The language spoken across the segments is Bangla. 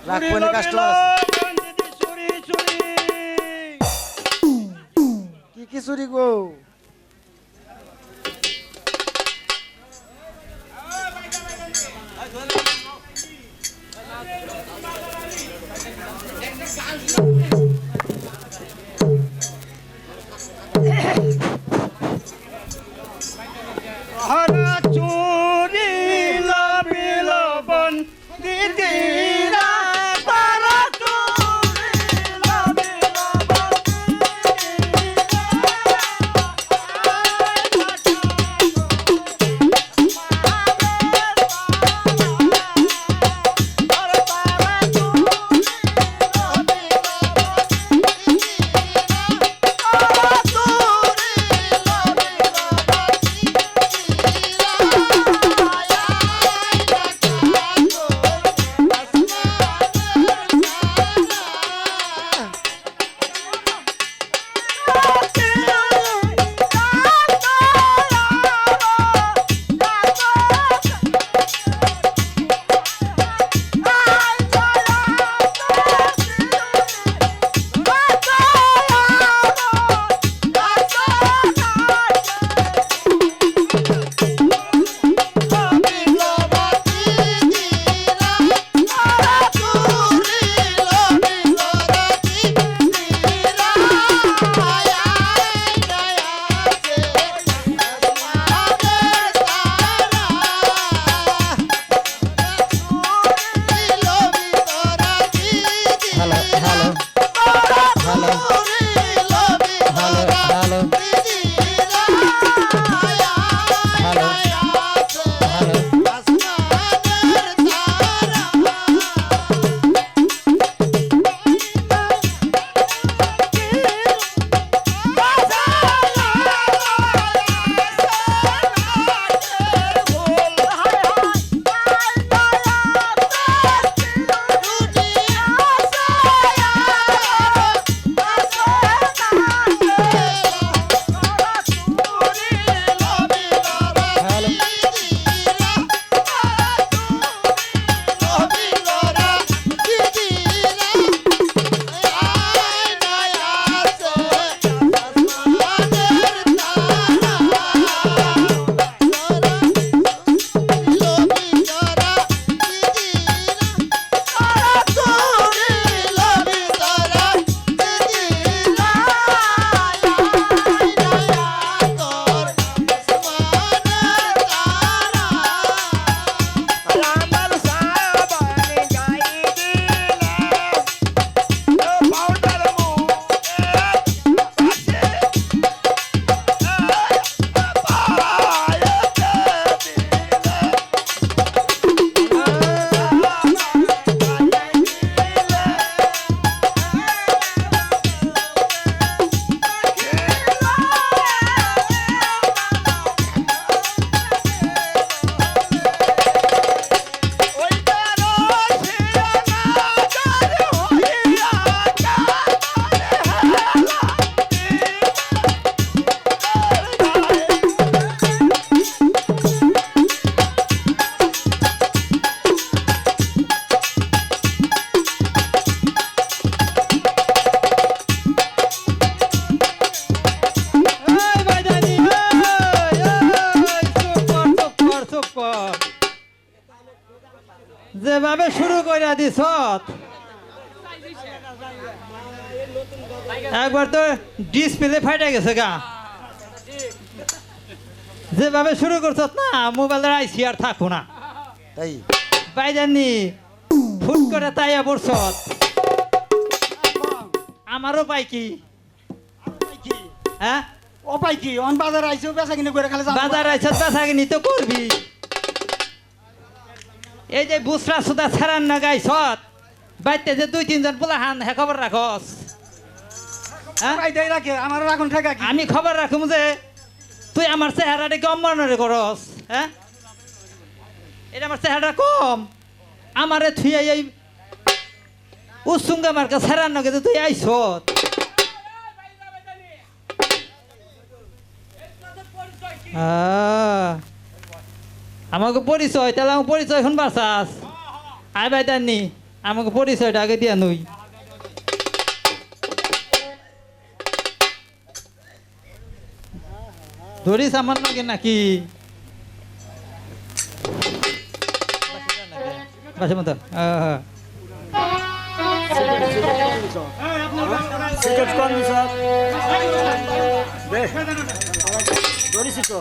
রাখবনি কাস্টমার কি চুরি গো যেভাবে শুরু করে দিছ একবার তো ডিসপ্লে ফাইটে গেছে গা যেভাবে শুরু করছ না মোবাইলের আইসি আর থাকো না তাই বাইজানি ফুট করে তাইয়া পড়ছ আমারও পাই কি হ্যাঁ ও পাই কি অন বাজার আইছো বেচা কিনে করে খালি বাজার আইছ বেচা কিনি তো করবি এই যে বুসরা সুদা ছাড়ান না গাইছ বাইতে যে দুই তিনজন পোলা হান হে খবর রাখস আমার রাখুন ঠেকা কি আমি খবর রাখুম যে তুই আমার চেহারাটা কম মনে করস হ্যাঁ এটা আমার চেহারা কম আমারে থুই এই উসুঙ্গা মার্কা ছাড়ান না কিন্তু তুই আইস আমাকে পরিচয় তাহলে আমার পরিচয় এখন বাসাস আয় ভাই দাননি আমাকে পরিচয়টা আগে দিয়া নই ধরিস আমার নাকি নাকি বাসে মতো সিগারেট কোন স্যার দে ধরিস তো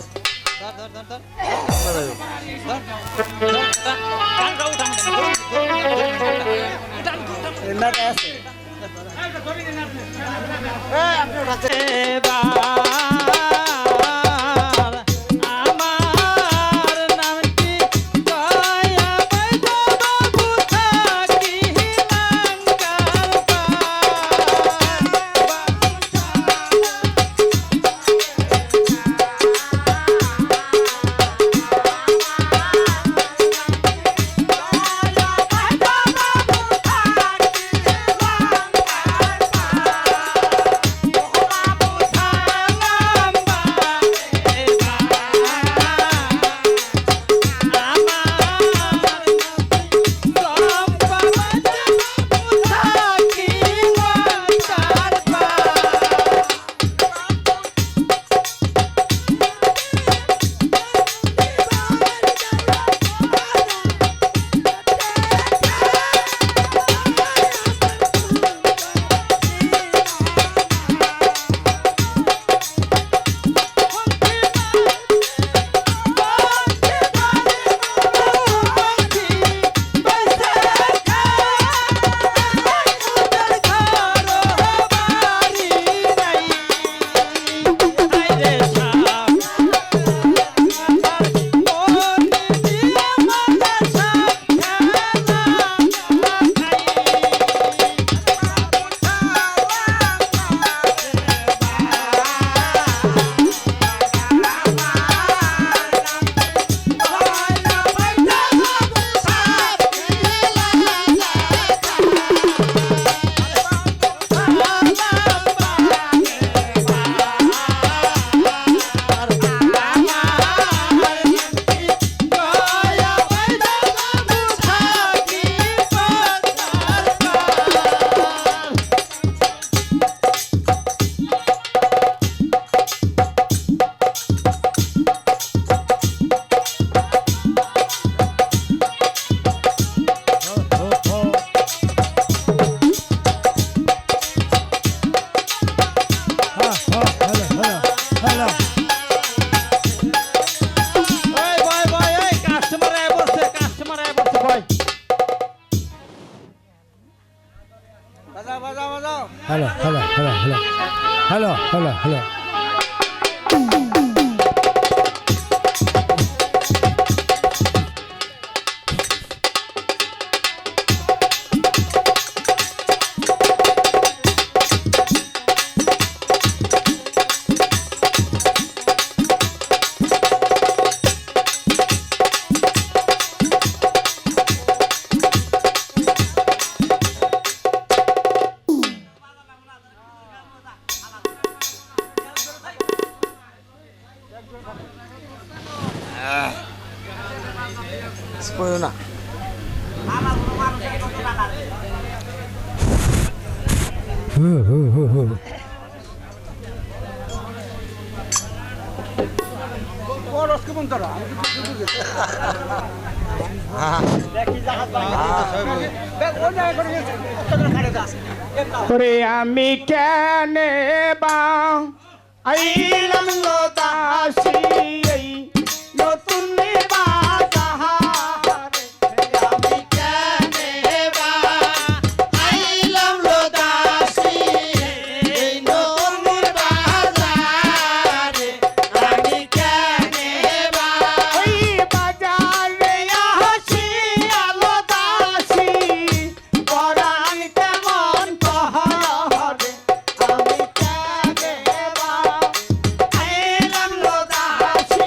এন্ডাটা আছে Hello, hello, hello, hello. Hello, hello, hello. Spoil na. বরস কেমন তোরা ওরে আমি কেনে বা আইলাম গো দাসী এই নতুন দাসী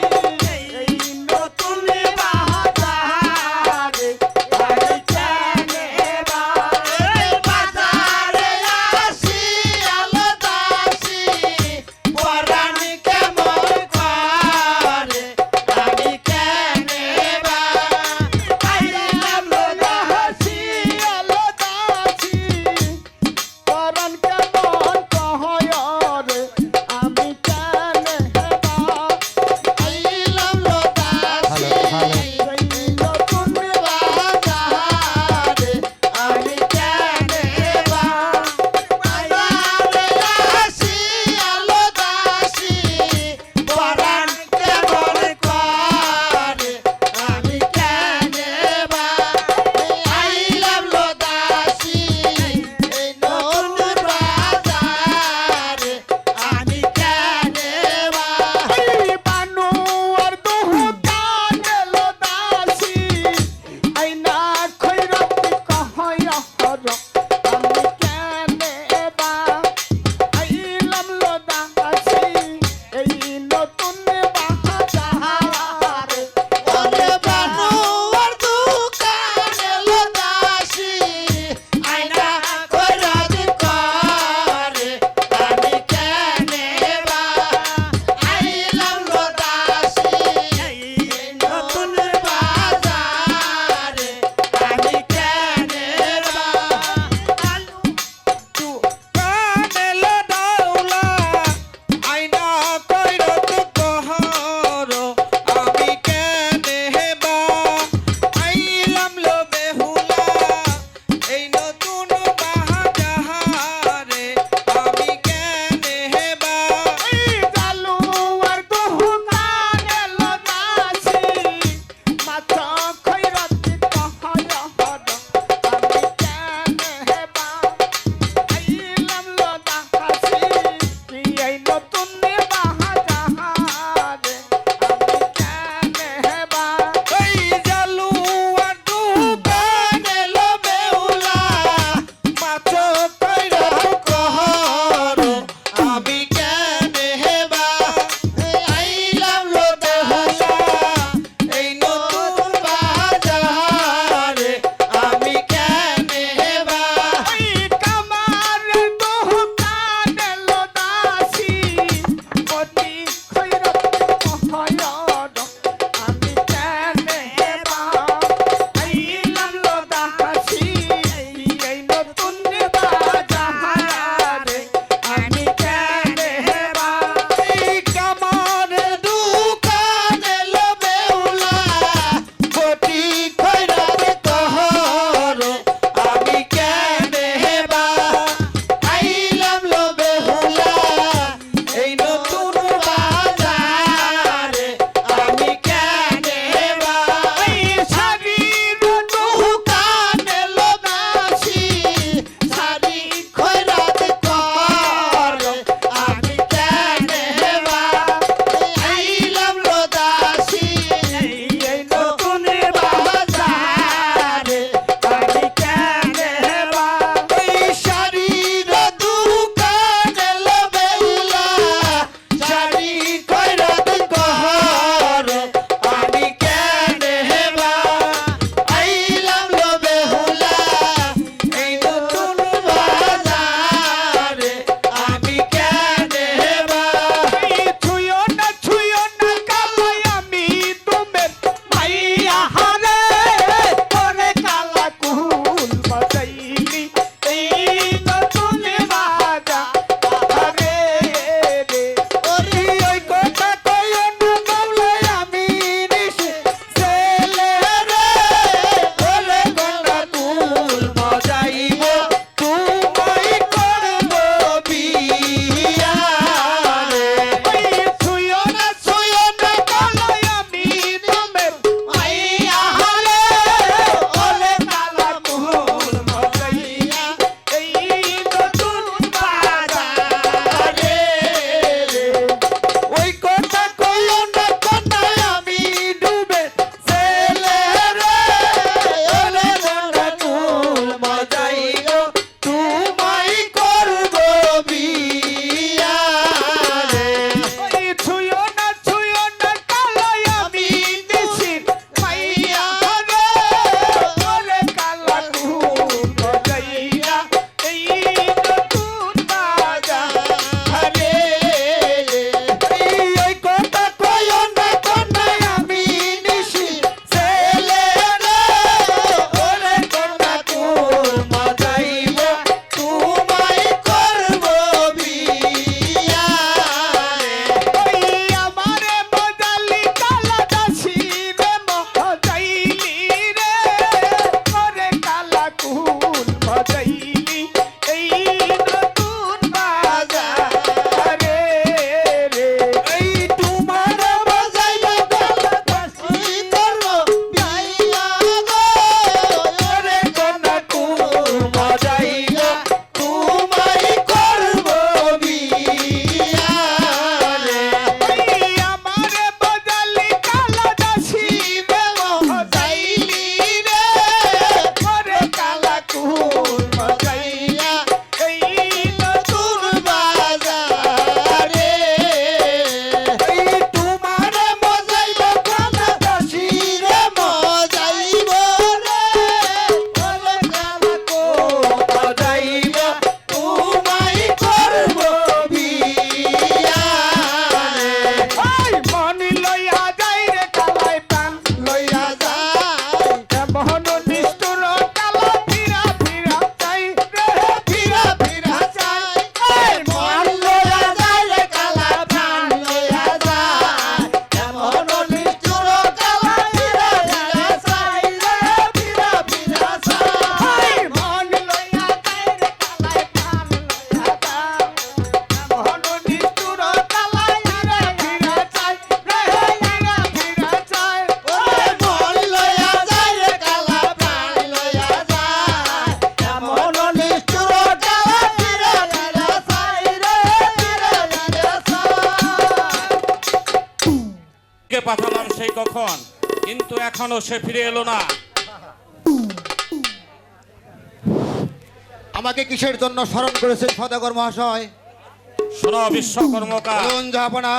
কখন, কিন্তু এখনো সে ফিরে এলো না। আমাকে কিসের জন্য স্মরণ করেছেন সদাগর মহাশয়? শোনো বিশ্ব কর্মকার, বলুন জাহাপনা।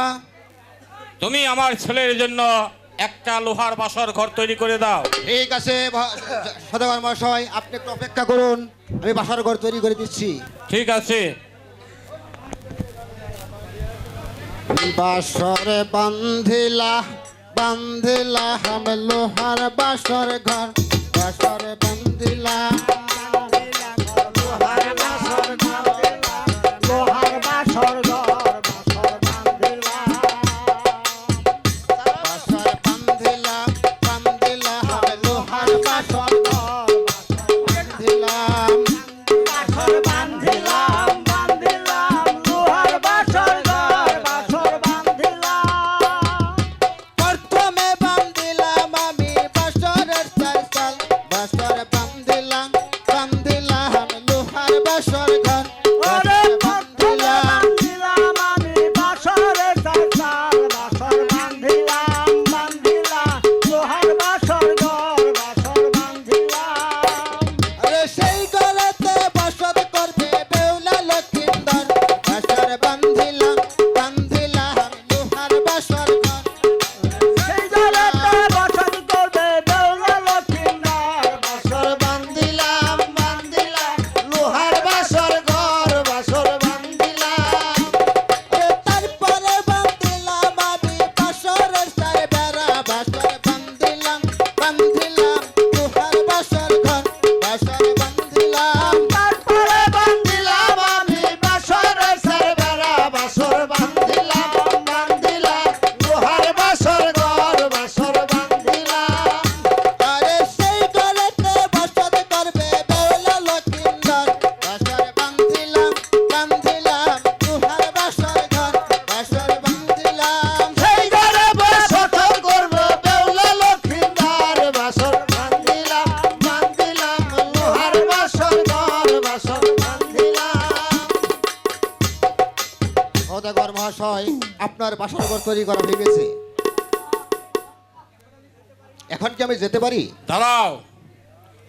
তুমি আমার ছেলের জন্য একটা লোহার বাসর ঘর তৈরি করে দাও। ঠিক আছে সদাগর মহাশয়, আপনি একটু অপেক্ষা করুন, আমি বাসার ঘর তৈরি করে দিচ্ছি। ঠিক আছে। বাসরে বান্ধিলা বান্ধিলা আমি লোহার বাসর ঘর, বাসরে বান্ধিলা লোহার বাসর ঘর, লোহার বাসর ঘর বাসর বান্ধিলা বাসর বান্ধিলা বান্ধিলা আমি লোহার বাসর ঘর, বান্ধিলাম বাসর বান্ধিলাম বান্ধিলাম লোহার বাসর ঘর বাসর বান্ধিলাম প্রথমে বান্ধিলাম আমি বাসরের চারচাল, বাসর বান্ধিলাম বান্ধিলাম লোহার বাসর ঘর, ওরে বাসর প্রথমে বান্ধিলাম বান্ধিলাম আমি বাসরের চারচাল, বাসর বান্ধিলাম বান্ধিলাম লোহার বাসর ঘর বাসর বান্ধিলাম আরে সেই গলাতে বসত করবে বেউলা লক্ষিন্দর, বাসর বান্ধিলাম বান্ধিলাম লোহার বাসর ঘর, সেই জলেতে বসত করবে বেউলা লক্ষিন্দর বাসর বান্ধিলাম বান্ধিলাম লোহার বাসর ঘর, বাসর বান্ধিলাম তারপরে বান্ধিলাম আমি বাসরের চার বেড়া, বাসর বান্ধিলাম বান্ধিলাম লোহার বাসর ঘর, বাসর বান্ধিলাম তারপরে বান্ধিলাম আমি বাসরের চার বেড়া, বাসর বান্ধিলাম বান্ধিলাম লোহার বাসর ঘর, বাসর বান্ধিলাম আরে সেই গলাতে বসত করবে বেউলা লক্ষিন্দর, বাসর বান্ধিলাম বান্ধিলাম লোহার বাসর ঘর, বাসর বান্ধিলাম সেই ঘরে বসত করবে বেউলা লক্ষিন্দর, বাসর বান্ধিলাম বান্ধিলাম লোহার বাসর ঘর, বাসর বান্ধিলাম। সদাগর মহাশয়, আপনার বাসর ঘর তৈরি করা হয়ে গেছে, এখন কি আমি যেতে পারি? দাঁড়াও,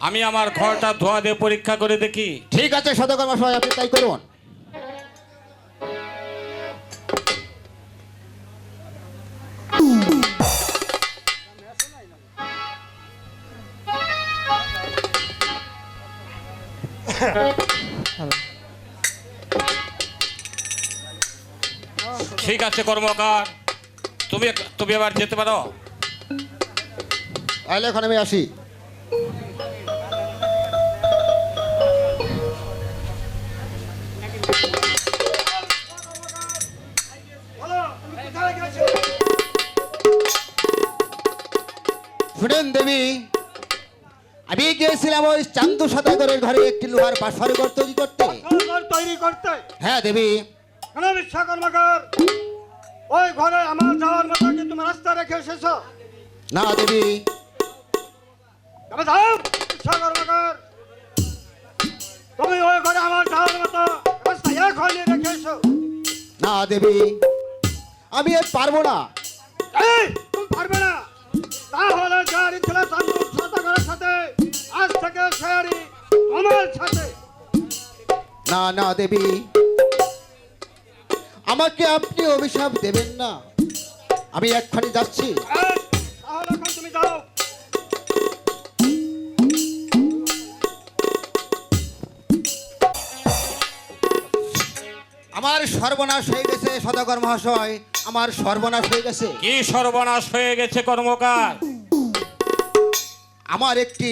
আমি আমার ঘরটা ধোয়া দিয়ে পরীক্ষা করে দেখি। ঠিক আছে সদাগর মহাশয়, আপনি তাই করুন। ঠিক আছে কর্মকার, তুমি তুমি এবার যেতে পারো। তাহলে এখন আমি আসি। শুনেন দেবী, আমি গিয়েছিলাম ওই চান্দু সদাগরের ঘরে একটি লোহার বাসর ঘর তৈরি করতে। ঘর তৈরি করতে হ্যাঁ দেবী। কেন বিশ্ব কর্মকার ওই ঘরে আমার যাওয়ার মতো কি তুমি রাস্তা রেখে এসেছো? না দেবী, তবে যাও বিশ্ব কর্মকার, তুমি ওই ঘরে আমার যাওয়ার মতো রাস্তা এখনই রেখে এসো। না দেবী, আমি আর পারবো না। এই, তুমি পারবে না? তাহলে যারি ছিল চান্দু সদাগরের সাথে, আজ থেকে সেয়ারি আমার সাথে। না না দেবী, আমাকে আপনি অভিশাপ দেবেন না, আমি এক্ষুনি যাচ্ছি। এই, তাহলে এখন তুমি যাও। আমার সর্বনাশ হয়ে গেছে সদাগর মহাশয়, আমার সর্বনাশ হয়ে গেছে। কি সর্বনাশ হয়ে গেছে কর্মকার? আমার একটি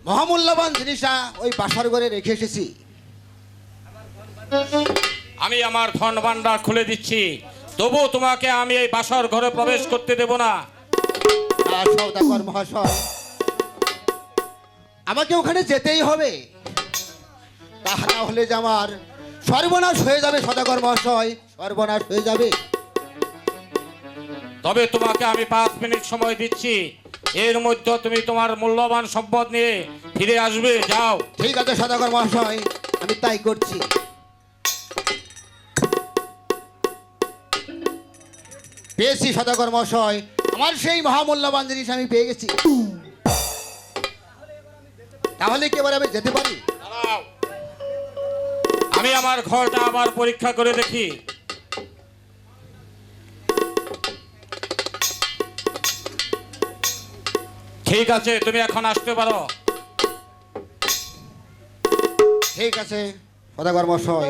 মহামূল্যবান জিনিস ওই বাসর ঘরে রেখে এসেছি। আমি আমার ধন ভাণ্ডার খুলে দিচ্ছি, তবু তোমাকে আমি এই বাসর ঘরে প্রবেশ করতে দেব না। আর সদাগর মহাশয়, আমাকে ওখানে যেতেই হবে, তা না হলে যে আমার সর্বনাশ হয়ে যাবে সদাগর মহাশয়, সর্বনাশ হয়ে যাবে। তবে তোমাকে আমি 5 মিনিট সময় দিচ্ছি, এর মধ্যে তুমি তোমার মূল্যবান সম্পদ নিয়ে ফিরে আসবে। যাও। ঠিক আছে সদাগর মহাশয়, আমি তাই করছি। পেয়েছি সদাগর মহাশয়, আমার সেই মহামূল্যবান জিনিস আমি পেয়ে গেছি। তাহলে কি এবার আমি যেতে পারি? দাঁড়াও। আমি আমার ঘরটা আবার পরীক্ষা করে দেখি। ঠিক আছে, তুমি এখন আসতে পারো। ঠিক আছে সদাগর মশাই।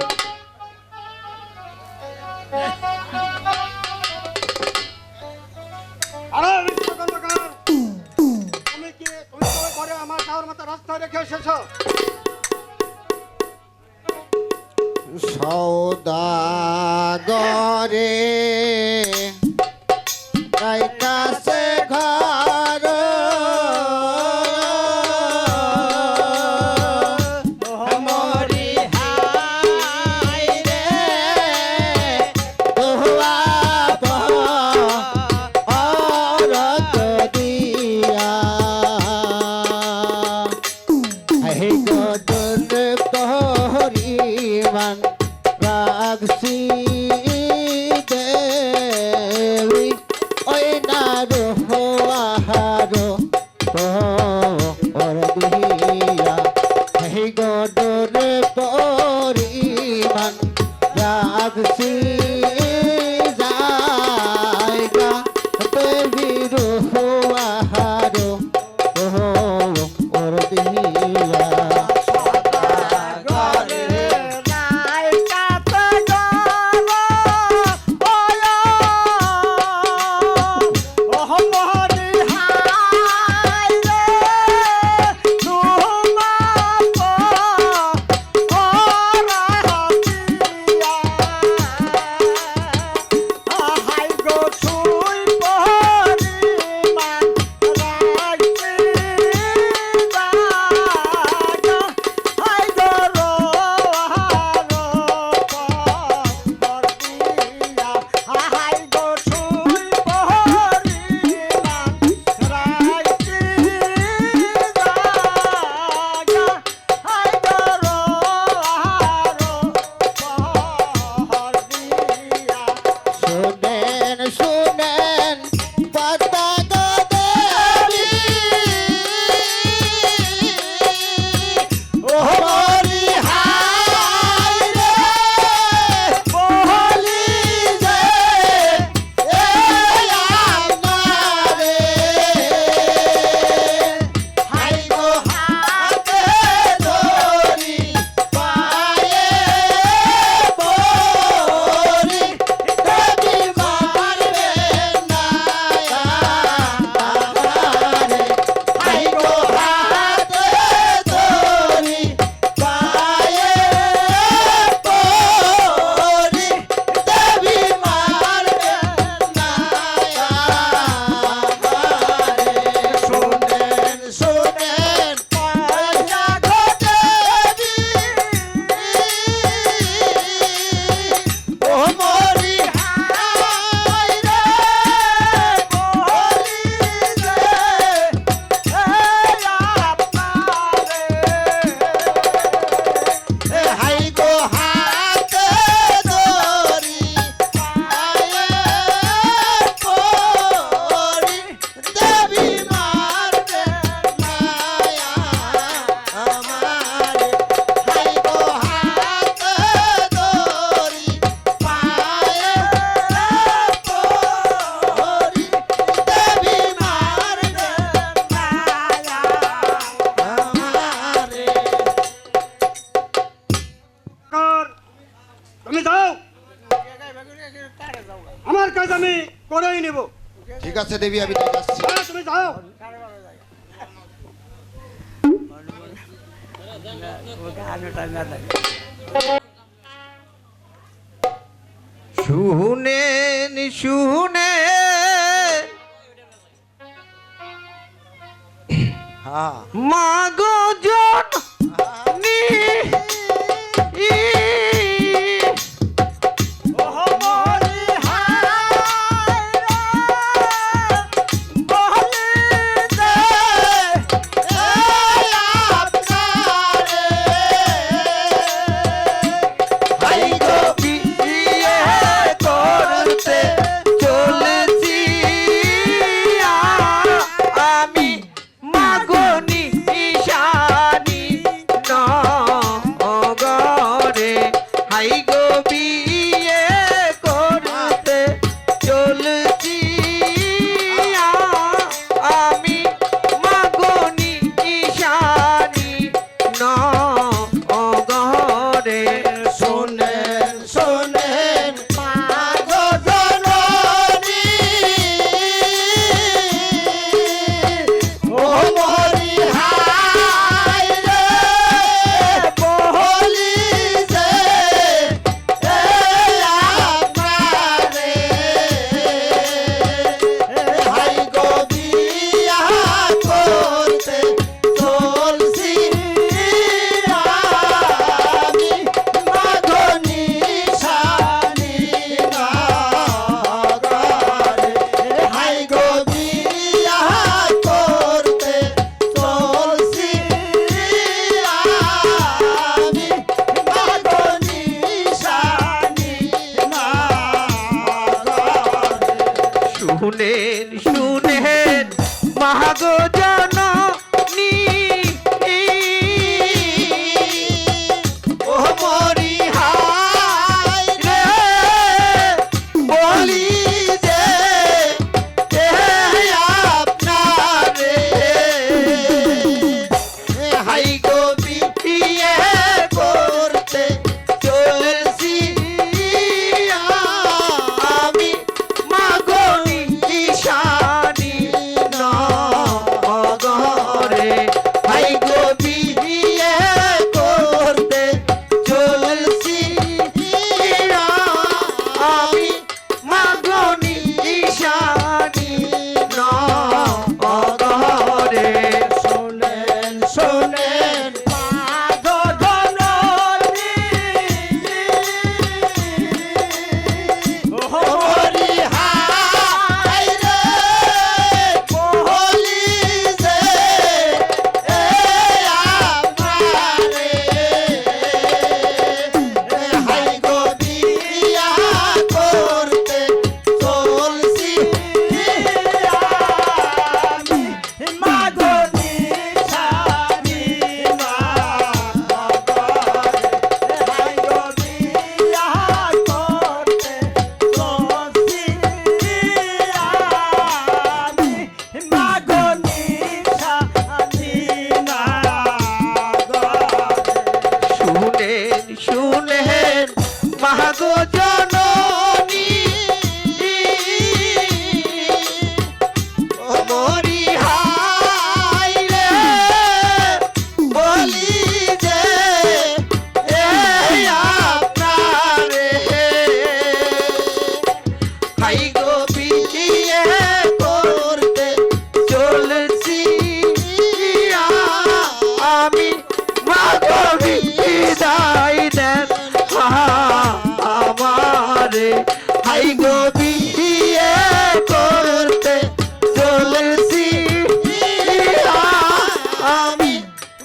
আরে মিথ্যা কর্মকার, তুমি তোমার ঘরে আমার চাওয়ার মতো রাস্তায় রেখে এসেছো। সদাগরে কাছে ঘর মরি হাই রে দোয়া অরত দিয়া হে গদন করিমান রাগসি দেবী ওই নারো আহারো ওর দিয়া হে গদন করিমান রাগসি জায়গা দেবী রোহ আহারো ওর দিয়া তুমি যাও, আমার কাজ আমি করেই নেব। ঠিক আছে দেবী, আমি তাই যাচ্ছি। তুমি যাও। শুনেন শুনে মাগো জননী রে হাই গো বিয়ে করতে চলেছি আমি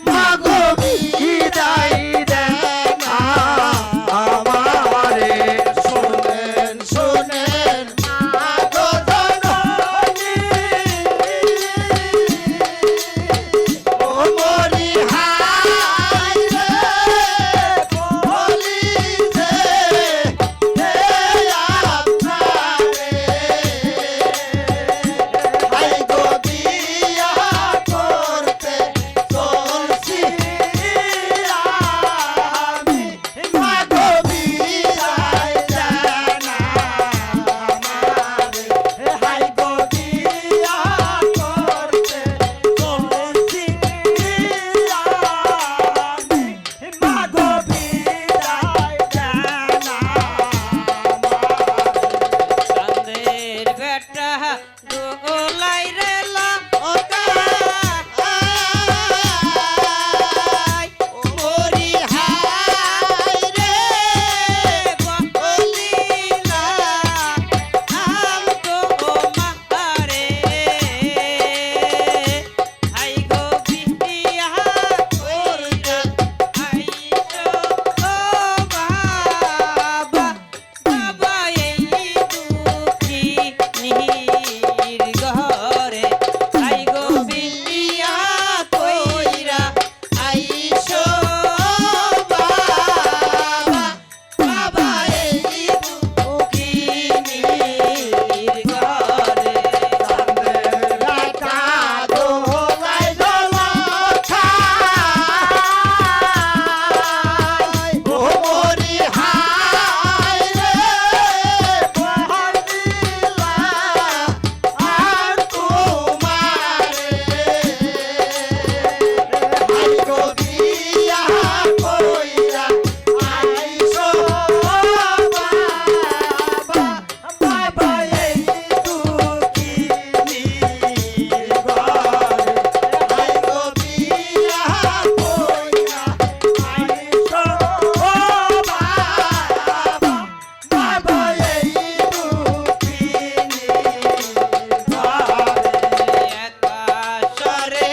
মাগো বিদায় দেন আমারে শোনেন শোনেন মাগো জননী ও মরি হায় রে বলি যে হে আপনারে হাই গো বিয়া করতে চলছি আমি মাগো বিদায় দেন আমারে হাই গো বিয়া করতে চলছি আমি মাগো বিদায় দেন চাঁদের বেটা দোলাই রে লাকাই মরি হায় রে বলিলা আম তো মারে হাই গো বিয়া কইরা আইছো বাবা বাবা এই দুঃখী নির ঘরে হাই গো বিয়া কইরা আইছো বাবা বাবা এই দুঃখী নির ঘরে রাতা দোলাই দোলখাই ও মরি হায় রে বলিলা আর তোমারে হাই গো বিয়া কইরা আইছো বাবা বাবা এই দুঃখী নির ঘরে হাই গো বিয়া কইরা আইছো বাবা বাবা এই দুঃখী নির ঘরে একাশরে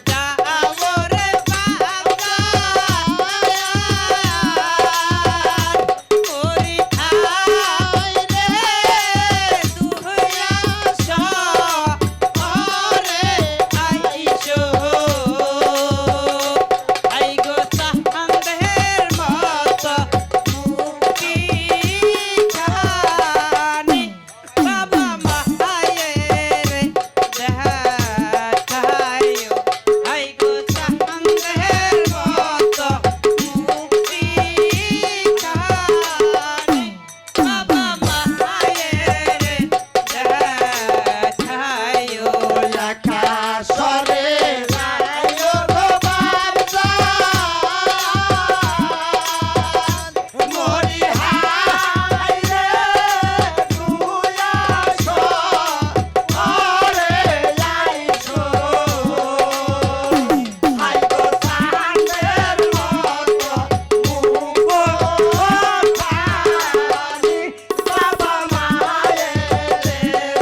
যাওরে ওরি ঠাই রে দুহয়াস ওরে আইছো আই গো চাঁদের মত মুক্তি খানি বাবা মায়ের দেখাইও আই গো চাঁদের মত মুক্তি খানি বাবা মায়ের দেখাইও আকাশরে লাগাইও গো বাবজান মরি হায় রে দুয়াশো ওরে আইছো হাই গো চাঁদের মতো মুখো খানি বাবা মায়ের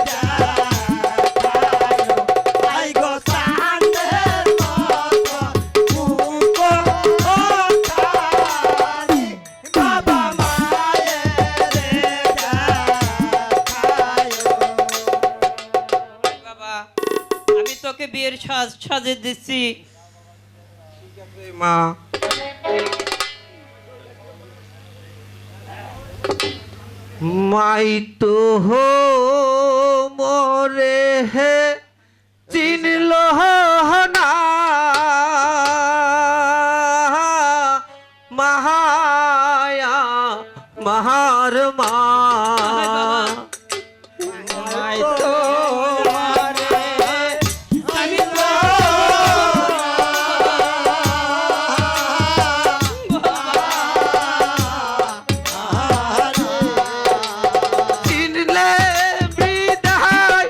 দেখাইও হাই গো চাঁদের মতো মুখো খানি বাবা মায়ের দেখাইও বাবা আমি তোকে বিয়ের সাজে দিচ্ছি মা মাই তো হো মোরে হে চিনল না মাহায়া মাহার মা মাই তো চিনলে বিদায়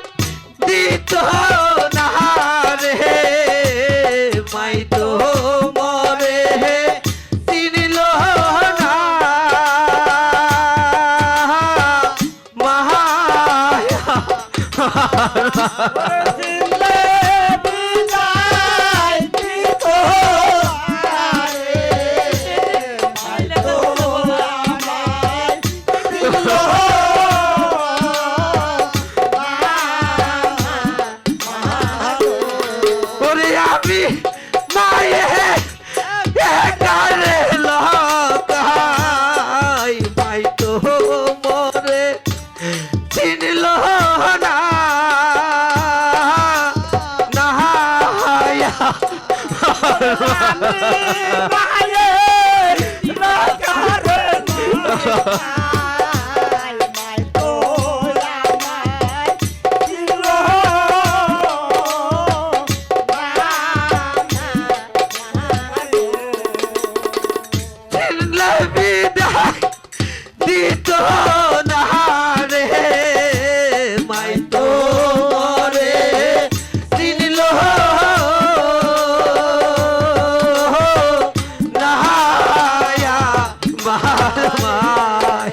দিত না রে ওরে আমি মায়ে একারে লকাই মাই তো মরে চিনল না নাহায়া চিনলে বিদায় দিত না রে মাই তো মরে চিনল নাহায়া মার মাই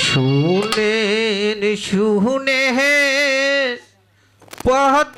শুনে শুনে পদ